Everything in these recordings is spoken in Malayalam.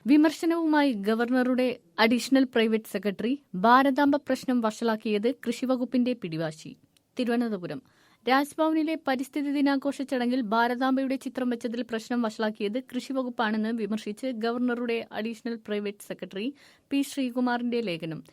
വിമർശനവുമായി ഗവർണറുടെ അഡീഷണൽ പ്രൈവറ്റ് സെക്രട്ടറി. ഭാരതാംബ പ്രശ്നം വഷളാക്കിയത് കൃഷിവകുപ്പിന്റെ പിടിവാശി. തിരുവനന്തപുരം രാജ്ഭവനിലെ പരിസ്ഥിതി ദിനാഘോഷ ചടങ്ങിൽ ഭാരതാംബയുടെ ചിത്രം വെച്ചതിൽ പ്രശ്നം വഷളാക്കിയത് കൃഷിവകുപ്പാണെന്ന് വിമർശിച്ച് ഗവർണറുടെ അഡീഷണൽ പ്രൈവറ്റ് സെക്രട്ടറി പി ശ്രീകുമാറിന്റെ ലേഖനം.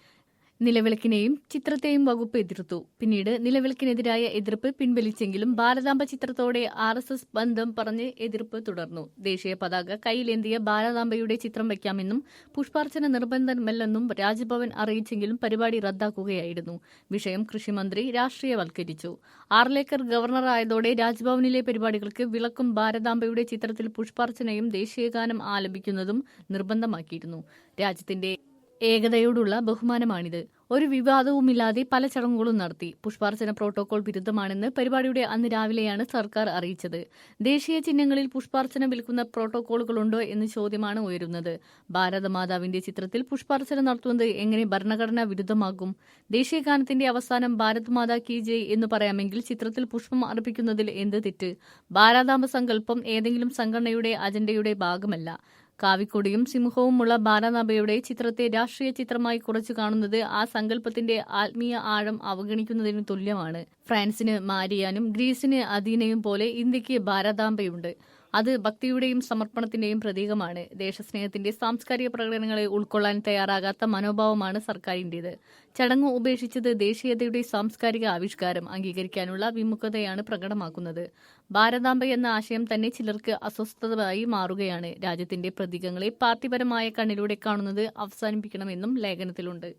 നിലവിളക്കിനെയും ചിത്രത്തെയും വകുപ്പ് എതിർത്തു. പിന്നീട് നിലവിളക്കിനെതിരായ എതിർപ്പ് പിൻവലിച്ചെങ്കിലും ഭാരതാംബ ചിത്രത്തോടെ RSS ബന്ധം പറഞ്ഞ് എതിർപ്പ് തുടർന്നു. ദേശീയ പതാക കൈയിലേന്തിയ ഭാരതാംബയുടെ ചിത്രം വയ്ക്കാമെന്നും പുഷ്പാർച്ചന നിർബന്ധമല്ലെന്നും രാജ്ഭവൻ അറിയിച്ചെങ്കിലും പരിപാടി റദ്ദാക്കുകയായിരുന്നു. വിഷയം കൃഷിമന്ത്രി രാഷ്ട്രീയവൽക്കരിച്ചു. ആർലേക്കർ ഗവർണറായതോടെ രാജ്ഭവനിലെ പരിപാടികൾക്ക് വിളക്കും ഭാരതാംബയുടെ ചിത്രത്തിൽ പുഷ്പാർച്ചനയും ദേശീയഗാനം ആലപിക്കുന്നതും നിർബന്ധമാക്കിയിരുന്നു. രാജ്യത്തിന്റെ ഏകതയോടുള്ള ബഹുമാനമാണിത്. ഒരു വിവാദവുമില്ലാതെ പല ചടങ്ങുകളും നടത്തി. പുഷ്പാർച്ചന പ്രോട്ടോകോൾ വിരുദ്ധമാണെന്ന് പരിപാടിയുടെ അന്ന് രാവിലെയാണ് സർക്കാർ അറിയിച്ചത്. ദേശീയ ചിഹ്നങ്ങളിൽ പുഷ്പാർച്ചന വിൽക്കുന്ന പ്രോട്ടോകോളുകളുണ്ടോ എന്ന ചോദ്യമാണ് ഉയരുന്നത്. ഭാരതമാതാവിന്റെ ചിത്രത്തിൽ പുഷ്പാർച്ചന നടത്തുന്നത് എങ്ങനെ ഭരണഘടനാ വിരുദ്ധമാകും? ദേശീയഗാനത്തിന്റെ അവസാനം ഭാരത് മാതാ കി ജയ് എന്ന് പറയാമെങ്കിൽ ചിത്രത്തിൽ പുഷ്പം അർപ്പിക്കുന്നതിൽ എന്ത് തെറ്റ്? ഭാരതാംബ സങ്കല്പം ഏതെങ്കിലും സംഘടനയുടെ അജണ്ടയുടെ ഭാഗമല്ല. കാവിക്കൊടിയും സിംഹവുമുള്ള ഭാരതാംബയുടെ ചിത്രത്തെ രാഷ്ട്രീയ ചിത്രമായി കുറച്ചു കാണുന്നത് ആ സങ്കല്പത്തിന്റെ ആത്മീയ ആഴം അവഗണിക്കുന്നതിന് തുല്യമാണ്. ഫ്രാൻസിന് മാരിയാനും ഗ്രീസിന് അഥീനയും പോലെ ഇന്ത്യക്ക് ഭാരതാംബയുണ്ട്. അത് ഭക്തിയുടെയും സമർപ്പണത്തിന്റെയും പ്രതീകമാണ്. ദേശസ്നേഹത്തിന്റെ സാംസ്കാരിക പ്രകടനങ്ങളെ ഉൾക്കൊള്ളാൻ തയ്യാറാകാത്ത മനോഭാവമാണ് സർക്കാരിന്റേത്. ചടങ്ങ് ഉപേക്ഷിച്ചത് ദേശീയതയുടെ സാംസ്കാരിക ആവിഷ്കാരം അംഗീകരിക്കാനുള്ള വിമുഖതയാണ് പ്രകടമാക്കുന്നത്. ഭാരതാംബ എന്ന ആശയം തന്നെ ചിലർക്ക് അസ്വസ്ഥതയായി മാറുകയാണ്. രാജ്യത്തിന്റെ പ്രതീകങ്ങളെ പാർട്ടിപരമായ കണ്ണിലൂടെ കാണുന്നത് അവസാനിപ്പിക്കണമെന്നും ലേഖനത്തിലുണ്ട്.